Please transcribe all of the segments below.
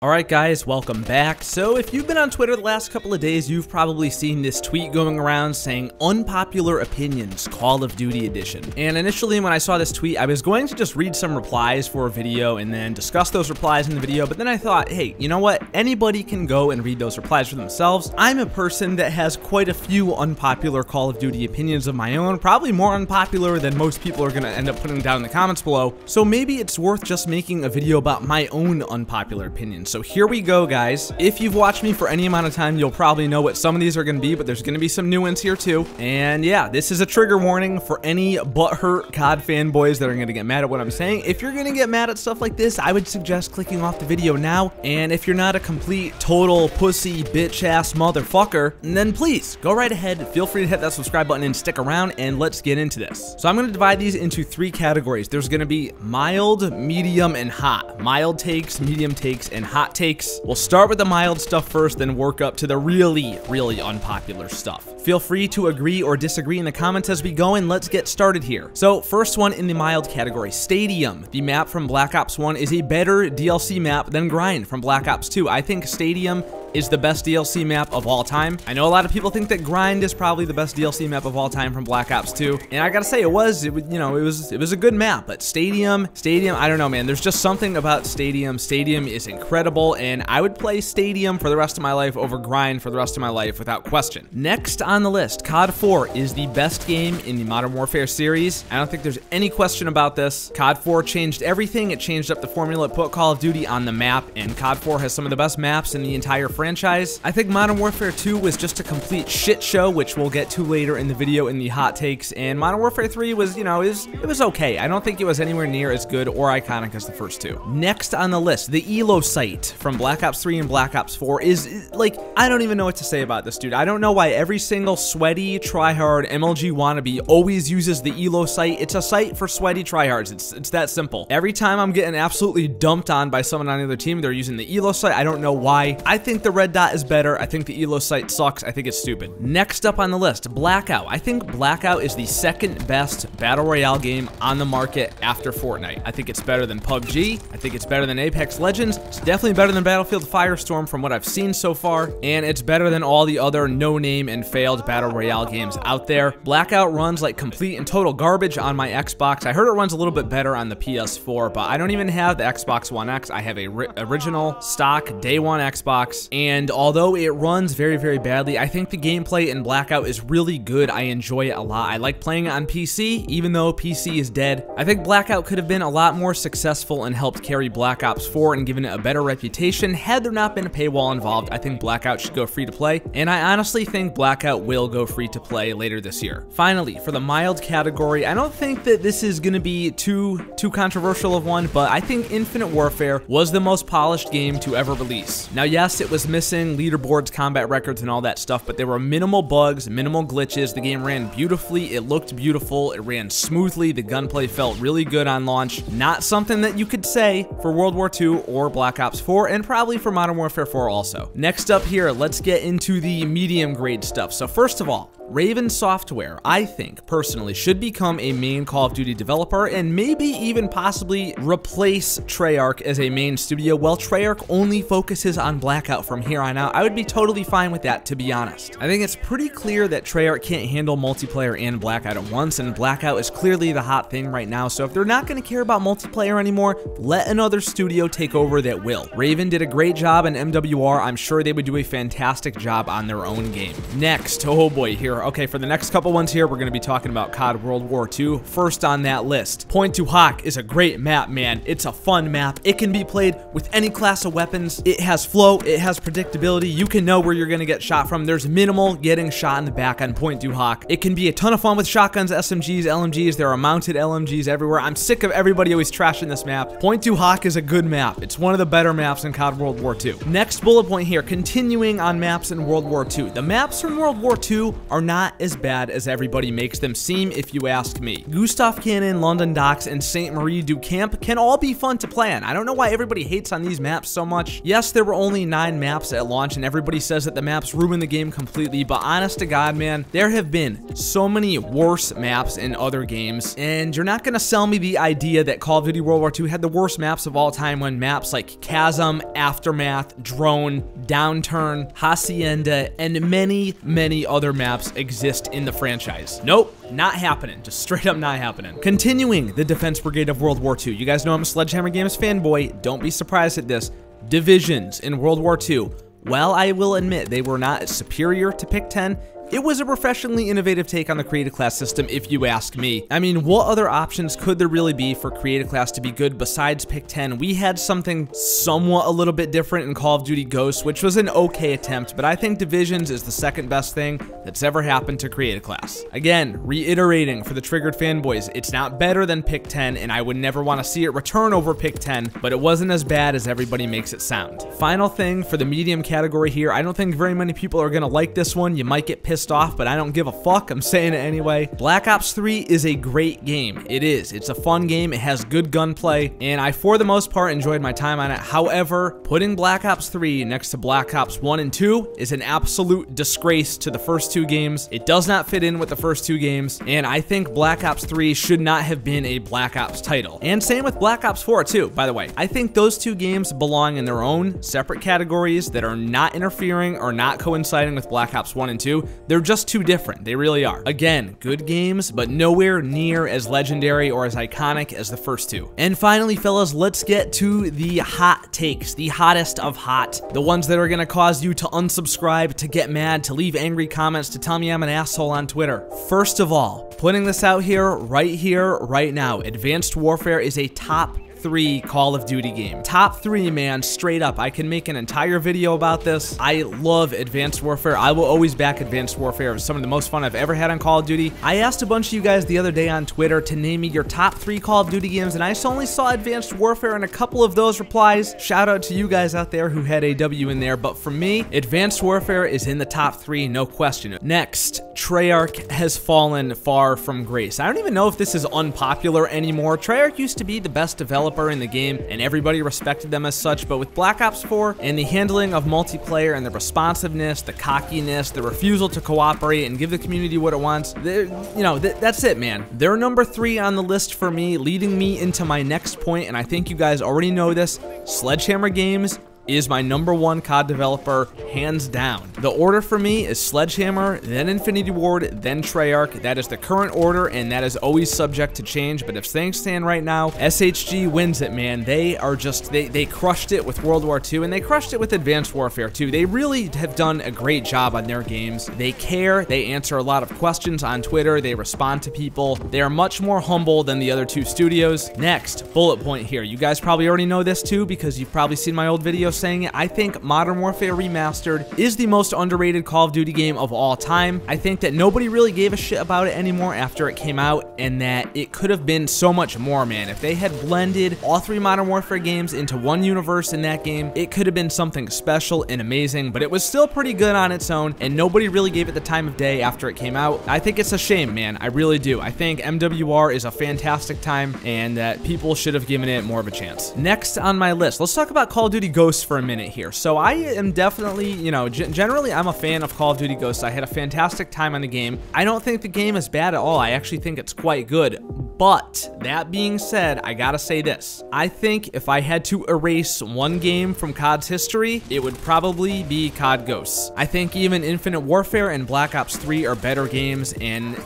Alright guys, welcome back. So if you've been on Twitter the last couple of days, you've probably seen this tweet going around saying Unpopular Opinions, Call of Duty Edition. And initially when I saw this tweet, I was going to just read some replies for a video and then discuss those replies in the video, but then I thought, hey, you know what? Anybody can go and read those replies for themselves. I'm a person that has quite a few unpopular Call of Duty opinions of my own, probably more unpopular than most people are going to end up putting down in the comments below. So maybe it's worth just making a video about my own unpopular opinions. So here we go, guys. If you've watched me for any amount of time, you'll probably know what some of these are going to be, but there's going to be some new ones here too. And yeah, this is a trigger warning for any butthurt COD fanboys that are going to get mad at what I'm saying. If you're going to get mad at stuff like this, I would suggest clicking off the video now. And if you're not a complete, total, pussy, bitch-ass motherfucker, then please, go right ahead. Feel free to hit that subscribe button and stick around, and let's get into this. So I'm going to divide these into three categories. There's going to be mild, medium, and hot. Mild takes, medium takes, and hot takes. We'll start with the mild stuff first, then work up to the really unpopular stuff. Feel free to agree or disagree in the comments as we go, and let's get started here. So first one in the mild category, Stadium. The map from Black Ops 1 is a better DLC map than Grind from Black Ops 2. I think Stadium is the best DLC map of all time. I know a lot of people think that Grind is probably the best DLC map of all time from Black Ops 2, and I gotta say it was a good map, but Stadium, I don't know, man. There's just something about Stadium. Stadium is incredible, and I would play Stadium for the rest of my life over Grind for the rest of my life without question. Next on the list, COD 4 is the best game in the Modern Warfare series. I don't think there's any question about this. COD 4 changed everything. It changed up the formula. It put Call of Duty on the map, and COD 4 has some of the best maps in the entire franchise. I think Modern Warfare 2 was just a complete shit show, which we'll get to later in the video in the hot takes, and Modern Warfare 3 was, it was okay. I don't think it was anywhere near as good or iconic as the first two. Next on the list, the Elo site from Black Ops 3 and Black Ops 4 is, like, I don't even know what to say about this, dude. I don't know why every single sweaty, tryhard, MLG wannabe always uses the Elo site. It's a site for sweaty tryhards. It's that simple. Every time I'm getting absolutely dumped on by someone on the other team, they're using the Elo site. I don't know why. I think the red dot is better. I think the Elo site sucks. I think it's stupid. Next up on the list, Blackout. I think Blackout is the second best Battle Royale game on the market after Fortnite. I think it's better than PUBG. I think it's better than Apex Legends. It's definitely better than Battlefield Firestorm from what I've seen so far, and it's better than all the other no-name and failed Battle Royale games out there. Blackout runs like complete and total garbage on my Xbox. I heard it runs a little bit better on the PS4, but I don't even have the Xbox One X. I have a original stock day one Xbox, and although it runs very badly, I think the gameplay in Blackout is really good. I enjoy it a lot. I like playing it on PC, even though PC is dead. I think Blackout could have been a lot more successful and helped carry Black Ops 4 and given it a better reputation had there not been a paywall involved. I think Blackout should go free to play, and I honestly think Blackout will go free to play later this year. Finally, for the mild category, I don't think that this is going to be too controversial of one, but I think Infinite Warfare was the most polished game to ever release. Now, yes, it was missing leaderboards, combat records, and all that stuff, but there were minimal bugs, minimal glitches. The game ran beautifully. It looked beautiful. It ran smoothly. The gunplay felt really good on launch. Not something that you could say for World War II or Black Ops 4, and probably for Modern Warfare 4 also. Next up here, let's get into the medium grade stuff. So first of all, Raven Software, I think, personally, should become a main Call of Duty developer and maybe even possibly replace Treyarch as a main studio. Well, Treyarch only focuses on Blackout from here on out. I would be totally fine with that, to be honest. I think it's pretty clear that Treyarch can't handle multiplayer and Blackout at once, and Blackout is clearly the hot thing right now, so if they're not going to care about multiplayer anymore, let another studio take over that will. Raven did a great job in MWR. I'm sure they would do a fantastic job on their own game. Next, oh boy, here. Okay, for the next couple ones here, we're going to be talking about COD World War II. First on that list, Point to Hawk is a great map, man. It's a fun map. It can be played with any class of weapons. It has flow. It has predictability. You can know where you're going to get shot from. There's minimal getting shot in the back on Point to Hawk. It can be a ton of fun with shotguns, SMGs, LMGs. There are mounted LMGs everywhere. I'm sick of everybody always trashing this map. Point to Hawk is a good map. It's one of the better maps in COD World War II. Next bullet point here, continuing on maps in World War II. The maps from World War II are not as bad as everybody makes them seem, if you ask me. Gustav Cannon, London Docks, and St. Marie du Camp can all be fun to play on. I don't know why everybody hates on these maps so much. Yes, there were only 9 maps at launch, and everybody says that the maps ruin the game completely, but honest to God, man, there have been so many worse maps in other games, and you're not gonna sell me the idea that Call of Duty World War II had the worst maps of all time when maps like Chasm, Aftermath, Drone, Downturn, Hacienda, and many other maps exist in the franchise. Nope. Not happening. Just straight up not happening. Continuing the Defense Brigade of World War II. You guys know I'm a Sledgehammer Games fanboy. Don't be surprised at this. Divisions in World War II. While I will admit they were not superior to Pick-10, it was a refreshingly innovative take on the Create a Class system, if you ask me. I mean, what other options could there really be for Create a Class to be good besides Pick-10? We had something somewhat a little bit different in Call of Duty Ghosts, which was an okay attempt, but I think Divisions is the second best thing that's ever happened to Create a Class. Again, reiterating for the triggered fanboys, it's not better than Pick-10, and I would never want to see it return over Pick-10, but it wasn't as bad as everybody makes it sound. Final thing for the medium category here, I don't think very many people are going to like this one. You might get pissed off, but I don't give a fuck. I'm saying it anyway. Black Ops 3 is a great game. It is. It's a fun game. It has good gunplay, and I, for the most part, enjoyed my time on it. However, putting Black Ops 3 next to Black Ops 1 and 2 is an absolute disgrace to the first 2 games. It does not fit in with the first 2 games, and I think Black Ops 3 should not have been a Black Ops title. And same with Black Ops 4 too, by the way. I think those 2 games belong in their own separate categories that are not interfering or not coinciding with Black Ops 1 and 2. They're just too different. They really are. Again, good games, but nowhere near as legendary or as iconic as the first 2. And finally, fellas, let's get to the hot takes, the hottest of hot, the ones that are gonna cause you to unsubscribe, to get mad, to leave angry comments, to tell me I'm an asshole on Twitter. First of all, putting this out here, right now, Advanced Warfare is a top 3 Call of Duty game. Top 3, man, straight up. I can make an entire video about this. I love Advanced Warfare. I will always back Advanced Warfare. It's some of the most fun I've ever had on Call of Duty. I asked a bunch of you guys the other day on Twitter to name me your top 3 Call of Duty games, and I only saw Advanced Warfare in a couple of those replies. Shout out to you guys out there who had a W in there, but for me, Advanced Warfare is in the top 3, no question. Next, Treyarch has fallen far from grace. I don't even know if this is unpopular anymore. Treyarch used to be the best developer in the game, and everybody respected them as such, but with Black Ops 4 and the handling of multiplayer and the responsiveness, the cockiness, the refusal to cooperate and give the community what it wants, that's it, man. They're number 3 on the list for me, leading me into my next point, and I think you guys already know this. Sledgehammer Games is my number 1 COD developer, hands down. The order for me is Sledgehammer, then Infinity Ward, then Treyarch. That is the current order, and that is always subject to change, but if things stand right now, SHG wins it, man. They are just, they crushed it with World War II, and they crushed it with Advanced Warfare too. They really have done a great job on their games. They care, they answer a lot of questions on Twitter, they respond to people. They are much more humble than the other 2 studios. Next, bullet point here. You guys probably already know this too, because you've probably seen my old videos saying it. I think Modern Warfare Remastered is the most underrated Call of Duty game of all time. I think that nobody really gave a shit about it anymore after it came out, and that it could have been so much more, man. If they had blended all 3 Modern Warfare games into one universe in that game, it could have been something special and amazing, but it was still pretty good on its own, and nobody really gave it the time of day after it came out. I think it's a shame, man. I really do. I think MWR is a fantastic time, and that people should have given it more of a chance. Next on my list, let's talk about Call of Duty Ghosts for a minute here. So I am definitely, generally I'm a fan of Call of Duty Ghosts. I had a fantastic time on the game. I don't think the game is bad at all. I actually think it's quite good. But that being said, I gotta say this. I think if I had to erase one game from COD's history, it would probably be COD Ghosts. I think even Infinite Warfare and Black Ops 3 are better games, and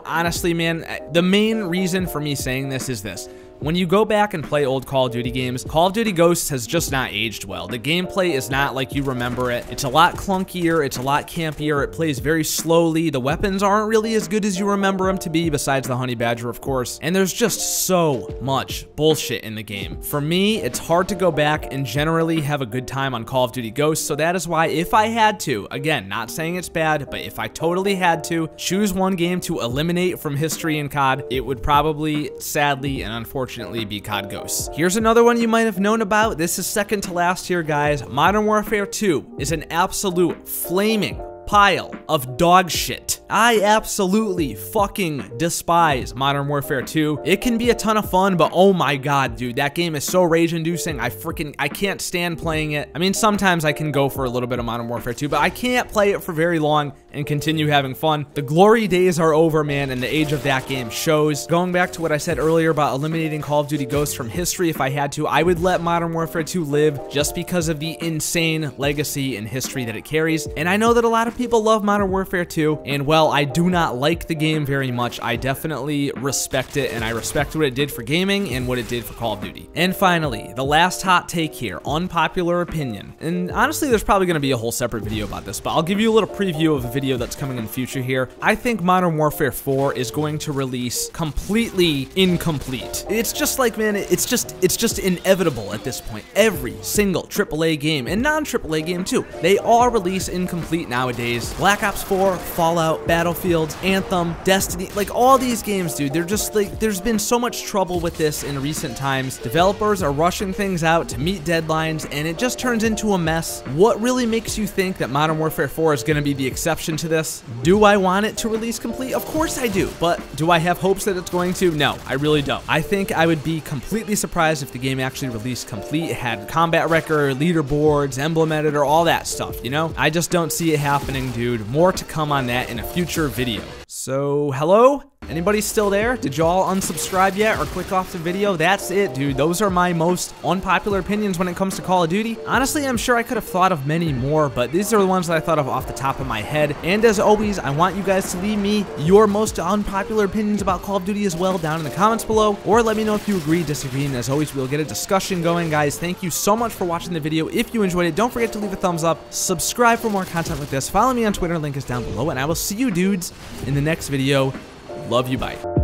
honestly, man, the main reason for me saying this is this. When you go back and play old Call of Duty games, Call of Duty Ghosts has just not aged well. The gameplay is not like you remember it. It's a lot clunkier, it's a lot campier, it plays very slowly, the weapons aren't really as good as you remember them to be, besides the Honey Badger, of course, and there's just so much bullshit in the game. For me, it's hard to go back and generally have a good time on Call of Duty Ghosts, so that is why if I had to, again, not saying it's bad, but if I totally had to choose one game to eliminate from history in COD, it would probably, sadly and unfortunately, be COD Ghosts. Here's another one you might have known about. This is second to last here, guys. Modern Warfare 2 is an absolute flaming pile of dog shit. I absolutely fucking despise Modern Warfare 2. It can be a ton of fun, but oh my god, dude, that game is so rage-inducing. I can't stand playing it. I mean, sometimes I can go for a little bit of Modern Warfare 2, but I can't play it for very long and continue having fun. The glory days are over, man, and the age of that game shows. Going back to what I said earlier about eliminating Call of Duty Ghosts from history, if I had to, I would let Modern Warfare 2 live just because of the insane legacy and history that it carries. And I know that a lot of people love Modern Warfare 2, and while I do not like the game very much, I definitely respect it, and I respect what it did for gaming and what it did for Call of Duty. And finally, the last hot take here, unpopular opinion. And honestly, there's probably going to be a whole separate video about this, but I'll give you a little preview of a video that's coming in the future here. I think Modern Warfare 4 is going to release completely incomplete. It's just like, man, it's just inevitable at this point. Every single AAA game, and non-AAA game too, they all release incomplete nowadays. Black Ops 4, Fallout, Battlefield, Anthem, Destiny, like all these games, dude, they're just like, there's been so much trouble with this in recent times. Developers are rushing things out to meet deadlines, and it just turns into a mess. What really makes you think that Modern Warfare 4 is going to be the exception to this? Do I want it to release complete? Of course I do, but do I have hopes that it's going to? No, I really don't. I think I would be completely surprised if the game actually released complete, had combat record, leaderboards, emblem editor, all that stuff, you know? I just don't see it happening, dude. More to come on that in a future video. So, hello? Anybody still there? Did y'all unsubscribe yet or click off the video? That's it, dude. Those are my most unpopular opinions when it comes to Call of Duty. Honestly, I'm sure I could have thought of many more, but these are the ones that I thought of off the top of my head. And as always, I want you guys to leave me your most unpopular opinions about Call of Duty as well down in the comments below, or let me know if you agree, disagree, and as always, we'll get a discussion going, guys. Thank you so much for watching the video. If you enjoyed it, don't forget to leave a thumbs up, subscribe for more content like this, follow me on Twitter, link is down below, and I will see you dudes in the next video. Love you, bye.